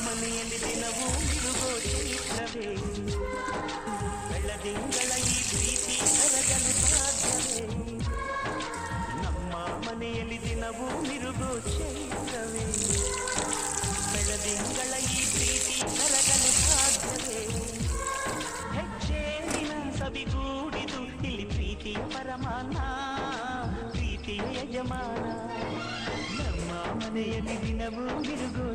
ಮನೆಯಲ್ಲಿ ದಿನವೂ ಮಿರುಗೋ ಚೈತ್ರವೇ ಬೆಳದಿಂಗಳ ಈ ಪ್ರೀತಿ ಕರಗಲು ಸಾಧ್ಯವೇ ನಮ್ಮ ಮನೆಯಲ್ಲಿ ದಿನವೂ ಮಿರುಗೋ ಚೈತ್ರವೇ ಬೆಳದಿಂಗಳ ಈ ಪ್ರೀತಿ ಕರಗಲು ಸಾಧ್ಯವೇ ಹೆಚ್ಚೇನಿನ ಸವಿಗೂಡಿದು ಇಲ್ಲಿ ಪ್ರೀತಿಯ ಪರಮಾನ ಪ್ರೀತಿಯ ಯಜಮಾನ ನಮ್ಮ ಮನೆಯಲ್ಲಿ ದಿನವೂ ಮಿರುಗೋ